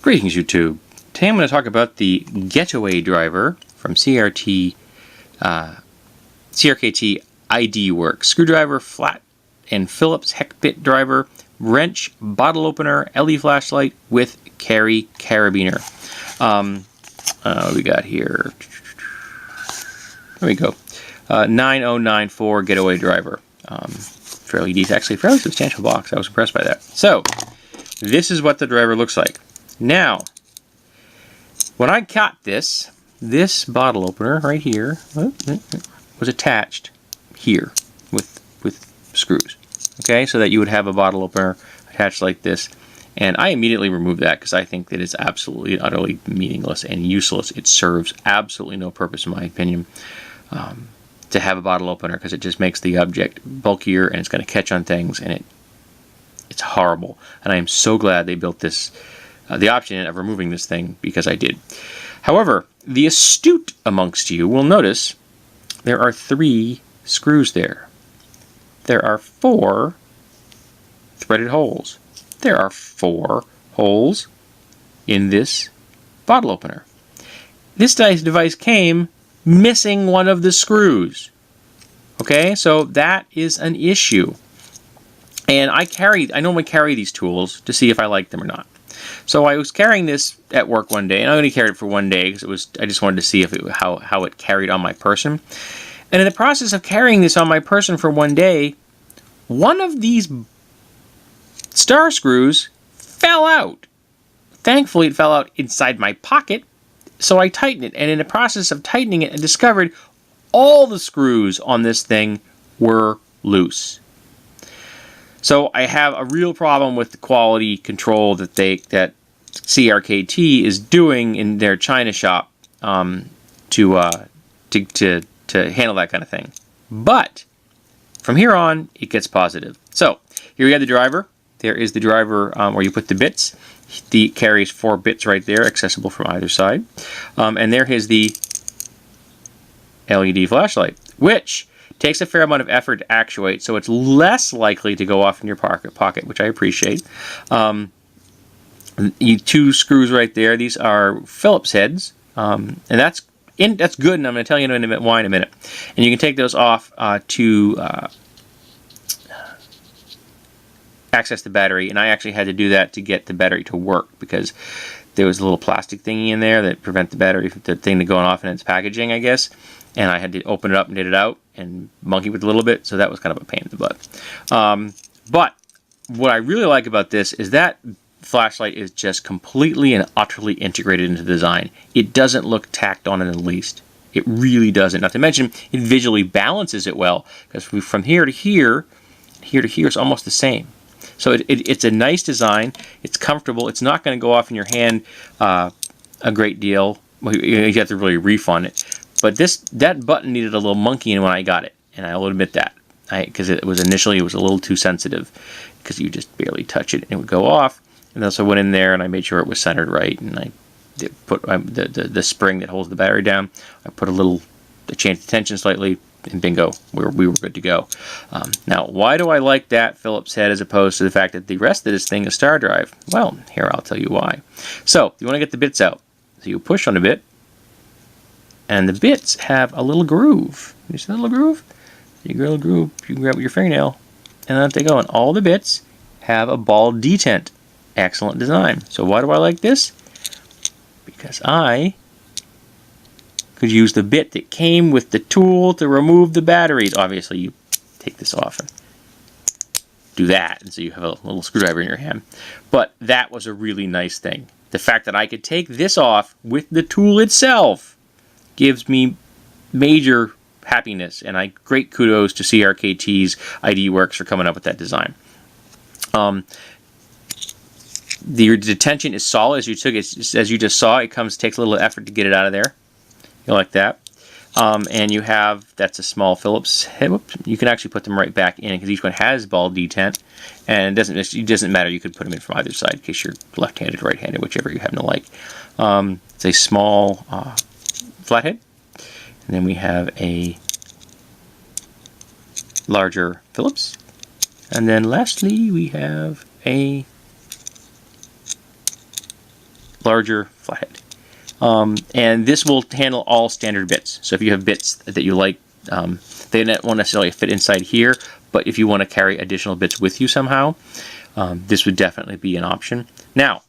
Greetings, YouTube. Today I'm going to talk about the Getaway driver from CRKT ID Works. Screwdriver, flat and Phillips hex bit driver, wrench, bottle opener, LED flashlight with carry carabiner. What we got here? There we go. 9094 Getaway driver. Fairly decent, actually fairly substantial box. I was impressed by that. So this is what the driver looks like. Now, when I got this bottle opener right here was attached here with screws. Okay, so that you would have a bottle opener attached like this. And I immediately removed that because I think that it's absolutely, utterly meaningless and useless. It serves absolutely no purpose, in my opinion, to have a bottle opener, because it just makes the object bulkier and it's going to catch on things, and it's horrible. And I am so glad they built this. The option of removing this thing, because I did. However, the astute amongst you will notice there are 3 screws there. There are 4 threaded holes. There are 4 holes in this bottle opener. This device came missing one of the screws. Okay, so that is an issue. And I normally carry these tools to see if I like them or not. So I was carrying this at work one day, and I only carried it for one day because I just wanted to see how it carried on my person. And in the process of carrying this on my person for one day, one of these star screws fell out. Thankfully, it fell out inside my pocket, so I tightened it. And in the process of tightening it, I discovered all the screws on this thing were loose. So I have a real problem with the quality control that CRKT is doing in their China shop to handle that kind of thing. But from here on, it gets positive. So here we have the driver. There is the driver where you put the bits. It carries 4 bits right there, accessible from either side. And there is the LED flashlight, which takes a fair amount of effort to actuate, so it's less likely to go off in your pocket, which I appreciate. 2 screws right there. These are Phillips heads, and that's good, and I'm going to tell you why in a minute. And you can take those off to access the battery, and I actually had to do that to get the battery to work, because there was a little plastic thingy in there that prevent the thing to going off in its packaging, I guess. And I had to open it up and get it out and monkey with it a little bit, so that was kind of a pain in the butt. But what I really like about this is that flashlight is just completely and utterly integrated into the design. It doesn't look tacked on in the least. It really doesn't. Not to mention, it visually balances it well, because from here to here, here to here is almost the same. So it's a nice design. It's comfortable. It's not going to go off in your hand a great deal. Well, you have to really reef on it. But that button needed a little monkeying when I got it, and I will admit that, because initially it was a little too sensitive, because you just barely touch it and it would go off. And then so I went in there and I made sure it was centered right, and I put the spring that holds the battery down. I put I changed the tension slightly, and bingo, we were good to go. Now, why do I like that Phillips head as opposed to the fact that the rest of this thing is star drive? Well, here I'll tell you why. So you want to get the bits out. So you push on the bit, and the bits have a little groove. You see that little groove? You grab a groove, you can grab it with your fingernail, and let they go. And all the bits have a ball detent. Excellent design. So why do I like this? Because I could use the bit that came with the tool to remove the batteries. Obviously, you take this off and do that, and so you have a little screwdriver in your hand. But that was a really nice thing. The fact that I could take this off with the tool itself gives me major happiness, and great kudos to CRKT's ID Works for coming up with that design. The detention is solid, as you just saw. It takes a little effort to get it out of there. You like that? And you have, that's a small Phillips head. Whoops, you can actually put them right back in, because each one has ball detent, and it doesn't matter. You could put them in from either side in case you're left-handed or right-handed, whichever you happen to like. It's a small flathead, and then we have a larger Phillips, and then lastly we have a larger flathead. And this will handle all standard bits. So if you have bits that you like, they won't necessarily fit inside here, but if you want to carry additional bits with you somehow, this would definitely be an option. Now,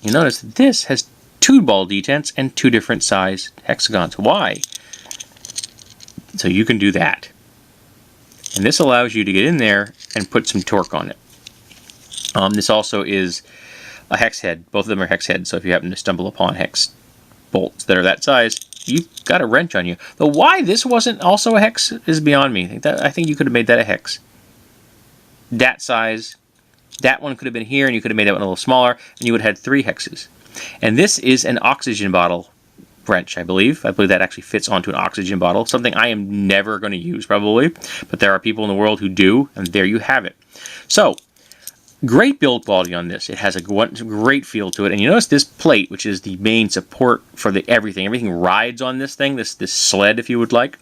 you notice that this has 2 ball detents and 2 different size hexagons. Why? So you can do that. And this allows you to get in there and put some torque on it. This also is a hex head. Both of them are hex heads, so if you happen to stumble upon hex bolts that are that size, you've got a wrench on you. Though why this wasn't also a hex is beyond me. I think you could have made that a hex. That size, that one could have been here, and you could have made that one a little smaller, and you would have had 3 hexes. And this is an oxygen bottle wrench, I believe. I believe that actually fits onto an oxygen bottle, something I am never going to use probably, but there are people in the world who do, and there you have it. So, great build quality on this. It has a great feel to it. And you notice this plate, which is the main support for everything. Everything rides on this thing, this sled, if you would like,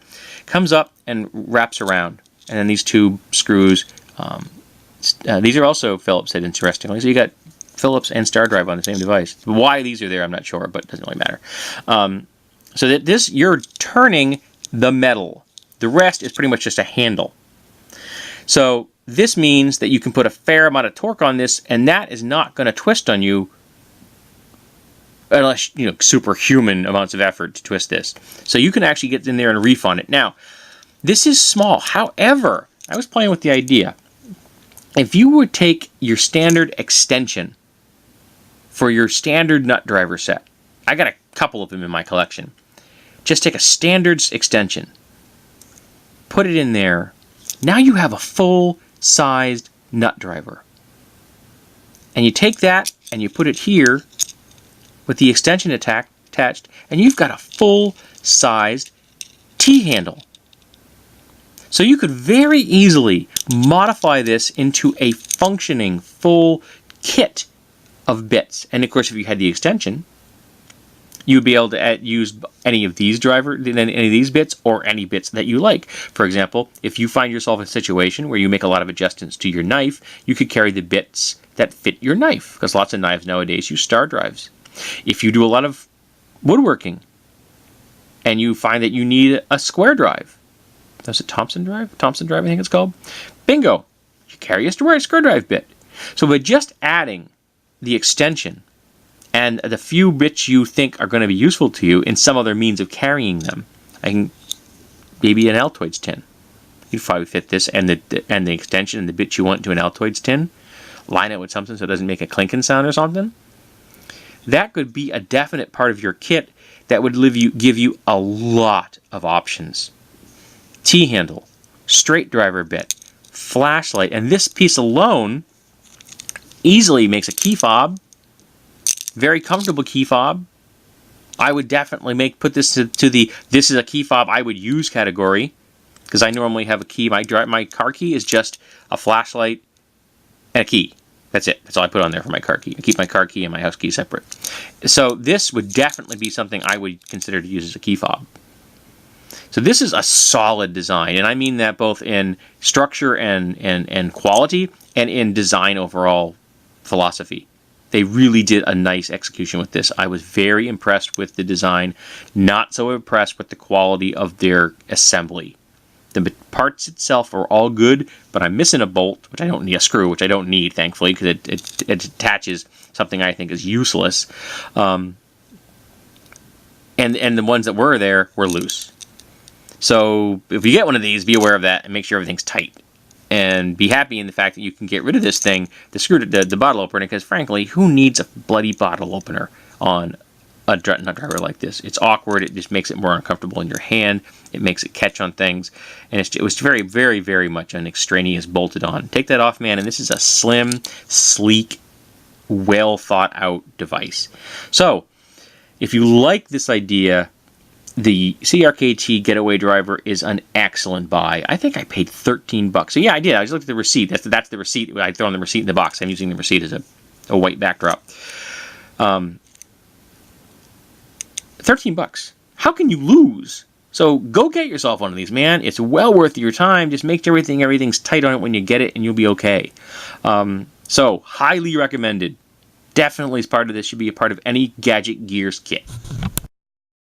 comes up and wraps around. And then these 2 screws, these are also Phillips head, interestingly. So you got Phillips and Star Drive on the same device. Why these are there, I'm not sure, but it doesn't really matter. So that this, you're turning the metal. The rest is pretty much just a handle. So this means that you can put a fair amount of torque on this, and that is not going to twist on you unless, superhuman amounts of effort to twist this. So you can actually get in there and reef on it. Now, this is small. However, I was playing with the idea. If you would take your standard extension for your standard nut driver set, I got a couple of them in my collection. Just take a standard extension, put it in there. Now you have a full-sized nut driver. And you take that and you put it here with the extension attached, and you've got a full-sized T-handle. So you could very easily modify this into a functioning full kit of bits. And of course, if you had the extension, you'd be able to use any of these bits or any bits that you like. For example, if you find yourself in a situation where you make a lot of adjustments to your knife, you could carry the bits that fit your knife, because lots of knives nowadays use star drives. If you do a lot of woodworking and you find that you need a square drive, that's a Thompson drive, I think it's called. Bingo! You carry a square drive bit. So by just adding the extension and the few bits you think are going to be useful to you in some other means of carrying them, maybe an Altoids tin. You'd probably fit this and the extension and the bits you want into an Altoids tin. Line it with something so it doesn't make a clinking sound or something. That could be a definite part of your kit that would give you a lot of options. T-handle, straight driver bit, flashlight, and this piece alone easily makes a key fob. Very comfortable key fob. I would definitely put this to the this is a key fob I would use category, because I normally have a key. My car key is just a flashlight and a key. That's it. That's all I put on there for my car key. I keep my car key and my house key separate. So this would definitely be something I would consider to use as a key fob. So this is a solid design, and I mean that both in structure and quality, and in design overall philosophy. They really did a nice execution with this. I was very impressed with the design, not so impressed with the quality of their assembly. The parts itself are all good, but I'm missing a bolt, which I don't need, a screw, which I don't need, thankfully, because it attaches something I think is useless. And the ones that were there were loose. So if you get one of these, be aware of that and make sure everything's tight. And be happy in the fact that you can get rid of this thing, the bottle opener, because frankly, who needs a bloody bottle opener on a nut driver like this? It's awkward. It just makes it more uncomfortable in your hand. It makes it catch on things. And it was very, very, very much an extraneous bolted on. Take that off, man, and this is a slim, sleek, well thought out device. So if you like this idea, the CRKT Getaway Driver is an excellent buy. I think I paid $13. So yeah, I did. I just looked at the receipt. That's the receipt. I throw in the receipt in the box. I'm using the receipt as a white backdrop. $13. How can you lose? So go get yourself one of these, man. It's well worth your time. Just make sure everything's tight on it when you get it, and you'll be okay. So highly recommended. definitely is part of this. Should be a part of any Gadget Gears kit.